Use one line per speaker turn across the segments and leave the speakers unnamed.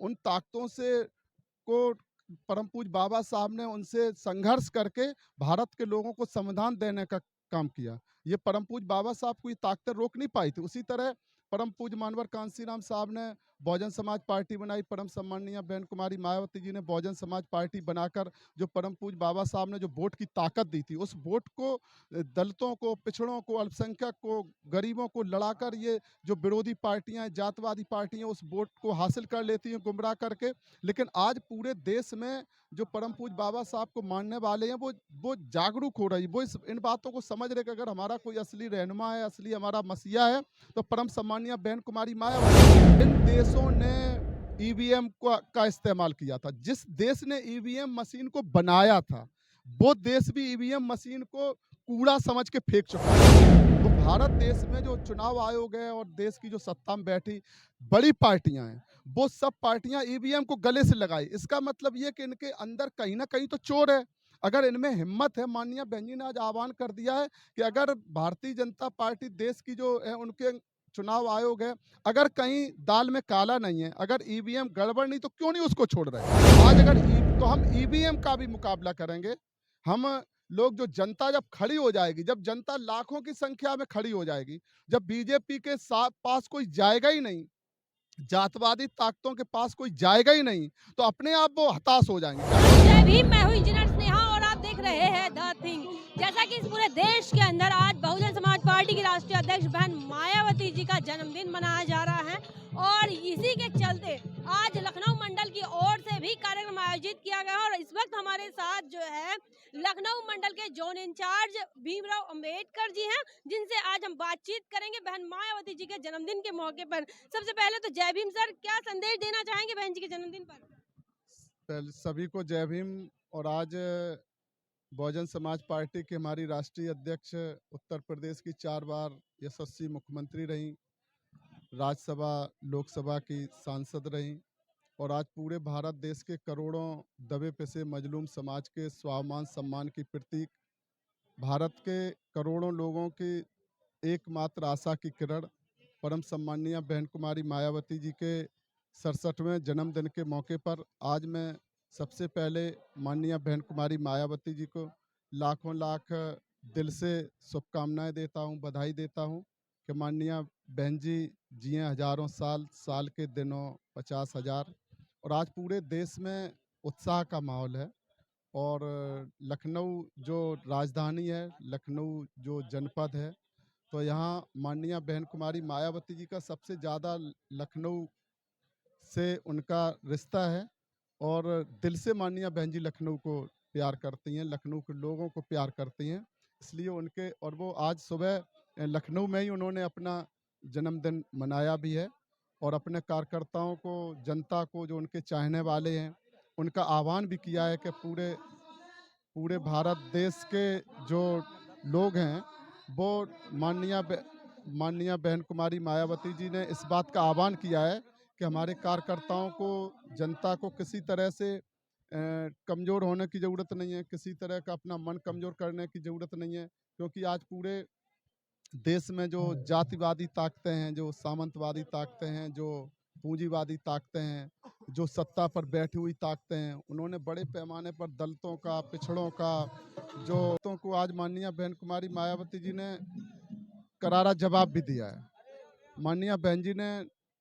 उन ताकतों से को परम पूज्य बाबा साहब ने उनसे संघर्ष करके भारत के लोगों को संविधान देने का काम किया। ये परम पूज्य बाबा साहब को ये ताकतें रोक नहीं पाई थी। उसी तरह परम पूज्य मानवर कांसीराम साहब ने बहुजन समाज पार्टी बनाई। परम सम्माननीय बहन कुमारी मायावती जी ने बहुजन समाज पार्टी बनाकर जो परम पूज्य बाबा साहब ने जो वोट की ताकत दी थी, उस वोट को दलितों को, पिछड़ों को, अल्पसंख्यक को, गरीबों को लड़ाकर ये जो विरोधी पार्टियां, जातवादी पार्टियां उस वोट को हासिल कर लेती हैं गुमराह करके। लेकिन आज पूरे देश में जो परम पूज्य बाबा साहब को मानने वाले हैं वो जागरूक हो रही, वो इन बातों को समझ रहे कि अगर हमारा कोई असली रहनुमा है, असली हमारा मसीहा है, तो परम सम्माननीय बहन कुमारी मायावती। इन देशों ने ईवीएम का इस्तेमाल किया था। जिस देश ने ईवीएम मशीन को बनाया था, वो देश भी ईवीएम मशीन को कूड़ा समझ के फेंक चुका है। तो भारत देश में जो चुनाव आयोग है और देश की जो सत्ता में बैठी बड़ी पार्टियां हैं, वो सब पार्टियां ईवीएम को गले से लगाई। इसका मतलब ये कि इनके अंदर कहीं ना कहीं तो चोर है। अगर इनमें हिम्मत है, माननीय बहन जी ने आज आह्वान कर दिया है कि अगर भारतीय जनता पार्टी देश की जो है उनके चुनाव आयोग है, अगर कहीं दाल में काला नहीं है, अगर ईवीएम गड़बड़ नहीं, तो क्यों नहीं उसको छोड़ रहे। आज अगर तो हम ईवीएम का भी मुकाबला करेंगे। हम लोग, जो जनता जब खड़ी हो जाएगी, जब जनता लाखों की संख्या में खड़ी हो जाएगी, जब बीजेपी के साथ पास कोई जाएगा ही नहीं, जातवादी ताकतों के पास कोई जाएगा ही नहीं, तो अपने आप वो हताश हो जाएंगे।
जय भीम, मैं हूँ इंजीनियर स्नेहा और आप देख रहे हैं द थिंग। जैसा कि इस पूरे देश के अंदर आज बहुजन समाज पार्टी की राष्ट्रीय अध्यक्ष बहन मायावती जी का जन्मदिन मनाया जा रहा है और इसी के चलते आज लखनऊ मंडल की ओर से भी कार्यक्रम आयोजित किया गया और इस वक्त हमारे साथ जो है लखनऊ मंडल के जोन इंचार्ज भीमराव अंबेडकर जी हैं, जिनसे आज हम बातचीत करेंगे बहन मायावती जी के जन्मदिन के मौके पर। सबसे पहले तो जय भीम सर, क्या संदेश देना चाहेंगे बहन जी के जन्मदिन पर?
पहले सभी को जय भीम। और आज बहुजन समाज पार्टी की हमारी राष्ट्रीय अध्यक्ष, उत्तर प्रदेश की 4 बार यशस्वी मुख्यमंत्री रहीं, राज्यसभा लोकसभा की सांसद रहीं, और आज पूरे भारत देश के करोड़ों दबे पिसे मजलूम समाज के स्वाभिमान सम्मान की प्रतीक, भारत के करोड़ों लोगों की एकमात्र आशा की किरण, परम सम्माननीय बहन कुमारी मायावती जी के 67वें जन्मदिन के मौके पर आज मैं सबसे पहले माननीय बहन कुमारी मायावती जी को लाखों लाख दिल से शुभकामनाएं देता हूं, बधाई देता हूं कि माननीय बहन जी जिए हजारों साल, साल के दिनों 50,000। और आज पूरे देश में उत्साह का माहौल है। और लखनऊ जो राजधानी है, लखनऊ जो जनपद है, तो यहाँ माननीय बहन कुमारी मायावती जी का सबसे ज़्यादा लखनऊ से उनका रिश्ता है। और दिल से माननीय बहन जी लखनऊ को प्यार करती हैं, लखनऊ के लोगों को प्यार करती हैं। इसलिए उनके, और वो आज सुबह लखनऊ में ही उन्होंने अपना जन्मदिन मनाया भी है और अपने कार्यकर्ताओं को, जनता को, जो उनके चाहने वाले हैं, उनका आह्वान भी किया है कि पूरे पूरे भारत देश के जो लोग हैं, वो माननीय बहन कुमारी मायावती जी ने इस बात का आह्वान किया है कि हमारे कार्यकर्ताओं को, जनता को किसी तरह से कमज़ोर होने की ज़रूरत नहीं है, किसी तरह का अपना मन कमज़ोर करने की ज़रूरत नहीं है। क्योंकि आज पूरे देश में जो जातिवादी ताकतें हैं, जो सामंतवादी ताकतें हैं, जो पूंजीवादी ताकतें हैं, जो सत्ता पर बैठी हुई ताकतें हैं, उन्होंने बड़े पैमाने पर दलितों का, पिछड़ों का, जो तो को आज माननीय बहन कुमारी मायावती जी ने करारा जवाब भी दिया है। माननीय बहन जी ने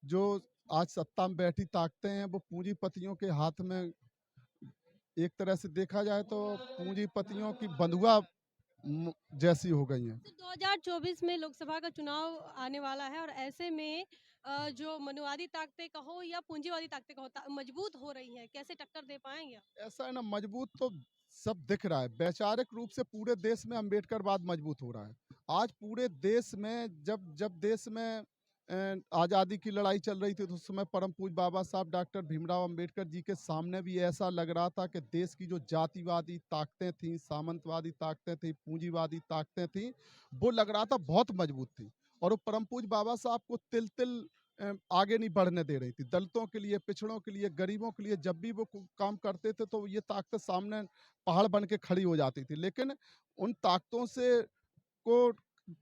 जो आज सत्ता में बैठी ताकतें हैं, वो पूंजीपतियों के हाथ में, एक तरह से देखा जाए तो पूंजीपतियों की बंधुआ जैसी हो गई हैं।
तो 2024 में लोकसभा का चुनाव आने वाला है और ऐसे में जो मनुवादी ताकतें कहो या पूंजीवादी ताकतें कहो मजबूत हो रही है, कैसे टक्कर दे पाएंगे आप?
ऐसा है ना, मजबूत तो सब दिख रहा है। वैचारिक रूप से पूरे देश में अम्बेडकरवाद मजबूत हो रहा है। आज पूरे देश में, जब जब देश में आज़ादी की लड़ाई चल रही थी, तो उस समय परम पूज्य बाबा साहब डॉक्टर भीमराव अंबेडकर जी के सामने भी ऐसा लग रहा था कि देश की जो जातिवादी ताकतें थीं, सामंतवादी ताकतें थीं, पूंजीवादी ताकतें थीं, वो लग रहा था बहुत मजबूत थी। और वो परम पूज्य बाबा साहब को तिल तिल आगे नहीं बढ़ने दे रही थी। दलितों के लिए, पिछड़ों के लिए, गरीबों के लिए जब भी वो काम करते थे, तो ये ताकतें सामने पहाड़ बन के खड़ी हो जाती थी। लेकिन उन ताकतों से को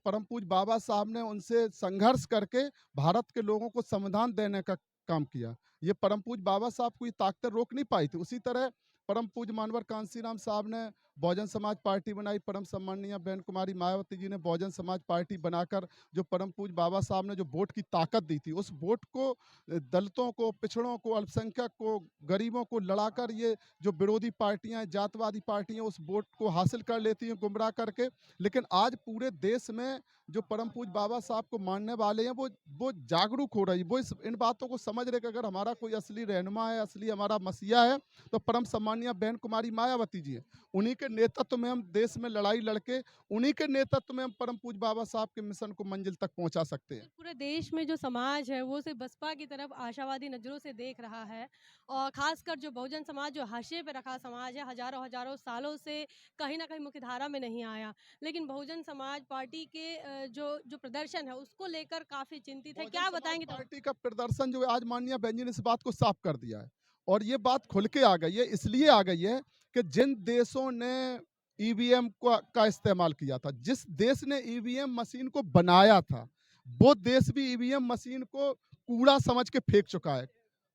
परम पूज्य बाबा साहब ने उनसे संघर्ष करके भारत के लोगों को संविधान देने का काम किया। ये परम पूज्य बाबा साहब को ये ताकतें रोक नहीं पाई थी। उसी तरह परम पूज्य मानवर कांसीराम साहब ने बहुजन समाज पार्टी बनाई। परम सम्माननीय बहन कुमारी मायावती जी ने बहुजन समाज पार्टी बनाकर जो परम पूज्य बाबा साहब ने जो वोट की ताकत दी थी, उस वोट को दलितों को, पिछड़ों को, अल्पसंख्यक को, गरीबों को लड़ाकर ये जो विरोधी पार्टियां, जातवादी पार्टियां उस वोट को हासिल कर लेती हैं गुमराह करके। लेकिन आज पूरे देश में जो परम पूज्य बाबा साहब को मानने वाले हैं वो जागरूक हो रही, वो इन बातों को समझ रहे कि अगर हमारा कोई असली रहनुमा है, असली हमारा मसीहा है, तो परम सम्माननीय बहन कुमारी मायावती जी है। उन्हीं के नेतृत्व में हम देश में लड़ाई लड़के, उन्हीं के नेतृत्व में हम परम पूज्य बाबा साहब के मिशन को मंजिल तक पहुंचा सकते हैं।
पूरे देश में जो समाज है वो सिर्फ बसपा की तरफ आशावादी नज़रों से देख रहा है और खासकर जो बहुजन समाज जो हाशिए पे रखा समाज है, हजारों हजारों सालों से कहीं ना कहीं मुख्यधारा में नहीं आया, लेकिन बहुजन समाज पार्टी के जो जो प्रदर्शन है उसको लेकर काफी चिंतित है। क्या
बहुजन समाज
बताएंगे? तो
पार्टी का प्रदर्शन जो है आज माननीय बहन जी ने इस बात को साफ कर दिया है, और ये बात खुल के आ गई है, इसलिए आ गई है कि जिन देशों ने ईवीएम का इस्तेमाल किया था, जिस देश ने ईवीएम मशीन को बनाया था, वो देश भी ईवीएम मशीन को कूड़ा समझ के फेंक चुका है।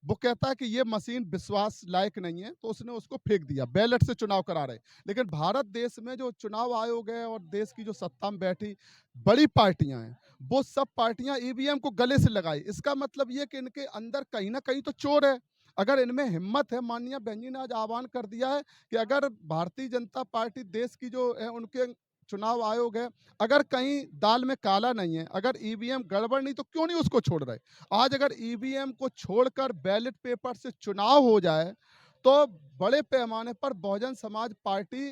वो कहता है कि ये मशीन विश्वास लायक नहीं है, तो उसने उसको फेंक दिया। बैलेट से चुनाव करा रहे। लेकिन भारत देश में जो चुनाव आयोग है और देश की जो सत्ता में बैठी बड़ी पार्टियां हैं, वो सब पार्टियां ईवीएम को गले से लगाई। इसका मतलब ये कि इनके अंदर कहीं ना कहीं तो चोर है। अगर इनमें हिम्मत है, माननीय बहन जी ने आज आह्वान कर दिया है कि अगर भारतीय जनता पार्टी देश की जो है उनके चुनाव आयोग है, अगर कहीं दाल में काला नहीं है, अगर ईवीएम गड़बड़ नहीं, तो क्यों नहीं उसको छोड़ रहे। आज अगर ईवीएम को छोड़कर बैलेट पेपर से चुनाव हो जाए, तो बड़े पैमाने पर बहुजन समाज पार्टी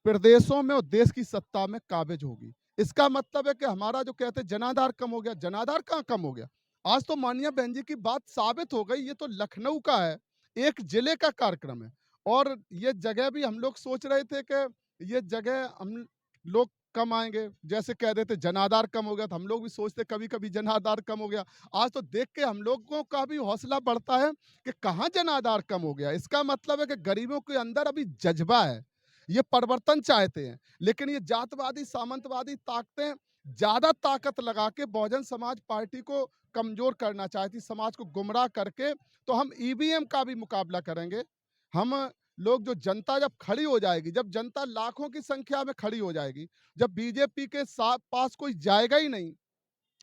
प्रदेशों में और देश की सत्ता में काबिज होगी। इसका मतलब है कि हमारा जो कहते हैं जनाधार कम हो गया, जनाधार कहाँ कम हो गया। आज तो माननीय बहन जी की बात साबित हो गई। ये तो लखनऊ का है, एक जिले का कार्यक्रम है, और ये जगह भी हम लोग सोच रहे थे कि ये जगह हम लोग कम आएंगे। जैसे कह देते जनाधार कम हो गया, तो हम लोग भी सोचते कभी कभी जनाधार कम हो गया। आज तो देख के हम लोगों का भी हौसला बढ़ता है कि कहाँ जनाधार कम हो गया। इसका मतलब है कि गरीबों के अंदर अभी जज्बा है, ये परिवर्तन चाहते हैं। लेकिन ये जातवादी सामंतवादी ताकतें ज्यादा ताकत लगा के बहुजन समाज पार्टी को कमजोर करना चाहती, समाज को गुमराह करके। तो हम ईवीएम का भी मुकाबला करेंगे। हम लोग, जो जनता जब खड़ी हो जाएगी, जब जनता लाखों की संख्या में खड़ी हो जाएगी, जब बीजेपी के साथ पास कोई जाएगा ही नहीं,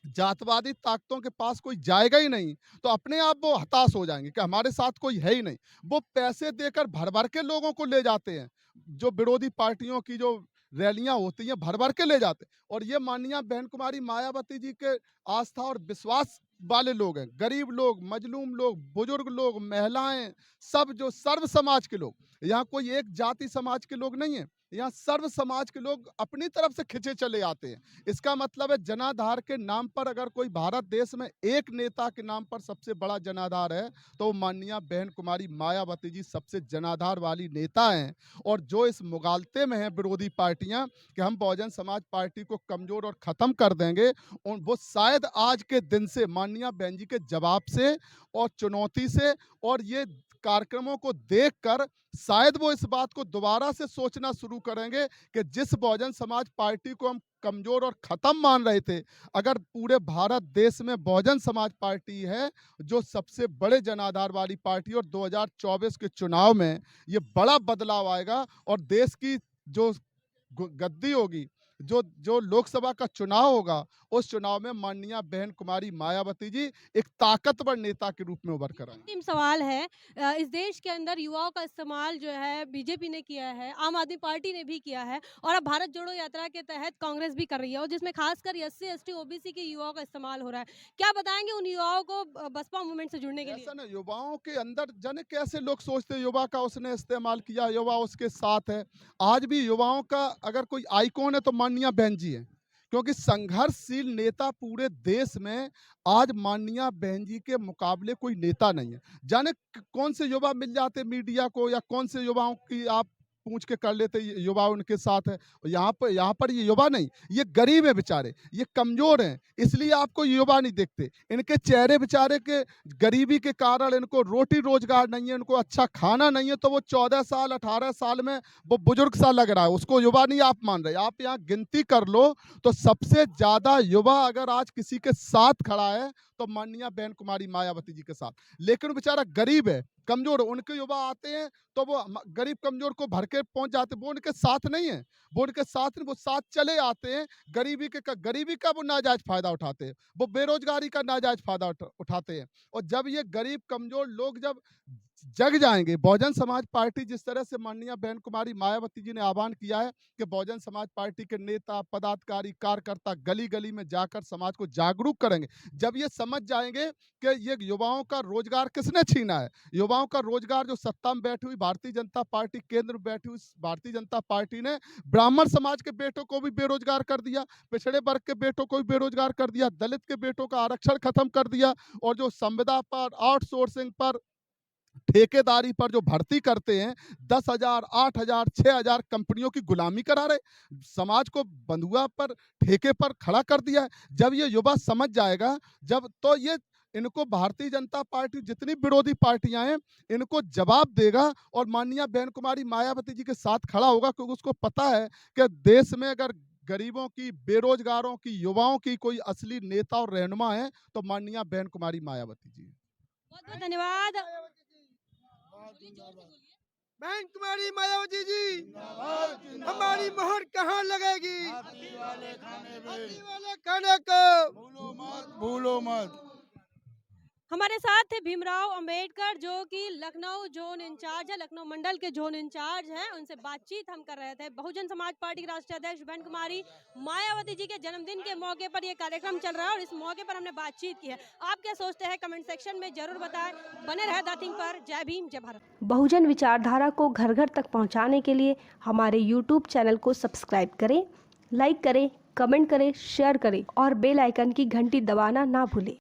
जातवादी ताकतों के पास कोई जाएगा ही नहीं, तो अपने आप वो हताश हो जाएंगे कि हमारे साथ कोई है ही नहीं। वो पैसे देकर भर भर के लोगों को ले जाते हैं। जो विरोधी पार्टियों की जो रैलियां होती हैं, भर भर के ले जाते हैं। और ये माननीय बहन कुमारी मायावती जी के आस्था और विश्वास वाले लोग हैं। गरीब लोग, मजलूम लोग, बुजुर्ग लोग, महिलाएं, सब जो सर्व समाज के लोग, यहाँ कोई एक जाति समाज के लोग नहीं है, यहाँ सर्व समाज के लोग अपनी तरफ से खिंचे चले आते हैं। इसका मतलब है जनाधार के नाम पर, अगर कोई भारत देश में एक नेता के नाम पर सबसे बड़ा जनाधार है, तो माननीय बहन कुमारी मायावती जी सबसे जनाधार वाली नेता हैं। और जो इस मुगालते में है विरोधी पार्टियां कि हम बहुजन समाज पार्टी को कमजोर और खत्म कर देंगे, और वो शायद आज के दिन से माननीय बहन जी के जवाब से और चुनौती से और ये कार्यक्रमों को देखकर शायद वो इस बात को दोबारा से सोचना शुरू करेंगे कि जिस बहुजन समाज पार्टी को हम कमजोर और खत्म मान रहे थे, अगर पूरे भारत देश में बहुजन समाज पार्टी है जो सबसे बड़े जनाधार वाली पार्टी, और 2024 के चुनाव में ये बड़ा बदलाव आएगा और देश की जो गद्दी होगी, जो जो लोकसभा का चुनाव होगा, उस चुनाव में माननीय बहन कुमारी मायावती जी एक ताकतवर नेता के रूप में उभर कर आएंगे।
अंतिम सवाल है, इस देश के अंदर युवाओं का इस्तेमाल जो है बीजेपी ने किया है, आम आदमी पार्टी ने भी किया है और अब भारत जोड़ो यात्रा के तहत कांग्रेस भी कर रही है, और जिसमें खासकर एससी एसटी ओबीसी के युवाओं का इस्तेमाल हो रहा है। क्या बताएंगे उन युवाओं को बसपा मूवमेंट से जुड़ने के लिए?
ऐसा ना, युवाओं के अंदर जाने कैसे लोग सोचते हैं युवा का उसने इस्तेमाल किया, युवा उसके साथ है। आज भी युवाओं का अगर कोई आइकॉन है तो माननीय बहन जी है, क्योंकि संघर्षशील नेता पूरे देश में आज माननीय बहन जी के मुकाबले कोई नेता नहीं है। जाने कौन से युवा मिल जाते मीडिया को, या कौन से युवाओं की आप पूछ के कर लेते, ये युवा उनके साथ है। यहाँ पर ये युवा नहीं, ये गरीब है बेचारे, ये कमजोर हैं, इसलिए आपको ये युवा नहीं दिखते। इनके चेहरे बेचारे के गरीबी के कारण इनको रोटी रोजगार नहीं है, इनको अच्छा खाना नहीं है, तो वो 14 साल 18 साल में वो बुजुर्ग सा लग रहा है, उसको युवा नहीं आप मान रहे। आप यहाँ गिनती कर लो तो सबसे ज्यादा युवा अगर आज किसी के साथ खड़ा है तो माननीय बहन कुमारी मायावती जी के साथ। लेकिन बेचारा गरीब है, कमजोर, उनके युवा आते हैं तो वो गरीब कमजोर को भर के पहुंच जाते, वो उनके साथ नहीं है, वो उनके साथ नहीं, वो साथ चले आते हैं। गरीबी का वो नाजायज फायदा उठाते हैं, वो बेरोजगारी का नाजायज फायदा उठाते हैं। और जब ये गरीब कमजोर लोग जब जग जाएंगे, बहुजन समाज पार्टी जिस तरह से माननीय बहन कुमारी मायावती जी ने आह्वान किया है कि बहुजन समाज पार्टी के नेता पदाधिकारी कार्यकर्ता गली गली में जाकर समाज को जागरूक करेंगे। जब ये समझ जाएंगे कि ये युवाओं का रोजगार किसने छीना है, युवाओं का रोजगार जो सत्ता में बैठी हुई भारतीय जनता पार्टी, केंद्र में बैठी हुई भारतीय जनता पार्टी ने ब्राह्मण समाज के बेटों को भी बेरोजगार कर दिया, पिछड़े वर्ग के बेटों को भी बेरोजगार कर दिया, दलित के बेटों का आरक्षण खत्म कर दिया, और जो संविदा पर, आउटसोर्सिंग पर, ठेकेदारी पर जो भर्ती करते हैं, 10,000 8,000 6,000 कंपनियों की गुलामी करा रहे, समाज को बंधुआ पर, ठेके पर खड़ा कर दिया है। जब ये युवा समझ जाएगा, जब तो ये इनको भारतीय जनता पार्टी जितनी विरोधी पार्टियां हैं इनको जवाब देगा, और माननीय बहन कुमारी मायावती जी के साथ खड़ा होगा, क्योंकि उसको पता है कि देश में अगर गरीबों की, बेरोजगारों की, युवाओं की कोई असली नेता और रहनुमा है तो माननीय बहन कुमारी मायावती जी।
बहुत बहुत धन्यवाद।
बहन कुमारी मायावती जी, हमारी मोहर कहाँ लगेगी?
हाथी वाले खाने पे
हाथी वाले खाने को
भूलो मत।
हमारे साथ थे भीमराव अंबेडकर, जो कि लखनऊ जोन इंचार्ज है, लखनऊ मंडल के जोन इंचार्ज हैं। उनसे बातचीत हम कर रहे थे। बहुजन समाज पार्टी की राष्ट्रीय अध्यक्ष बहन कुमारी मायावती जी के जन्मदिन के मौके पर यह कार्यक्रम चल रहा है और इस मौके पर हमने बातचीत की है। आप क्या सोचते हैं कमेंट सेक्शन में जरूर बताएं। बने रहे द थिंग पर। जय भीम, जय भारत।
बहुजन विचारधारा को घर घर तक पहुंचाने के लिए हमारे YouTube चैनल को सब्सक्राइब करें, लाइक करें, कमेंट करें, शेयर करें और बेल आइकन की घंटी दबाना ना भूलें।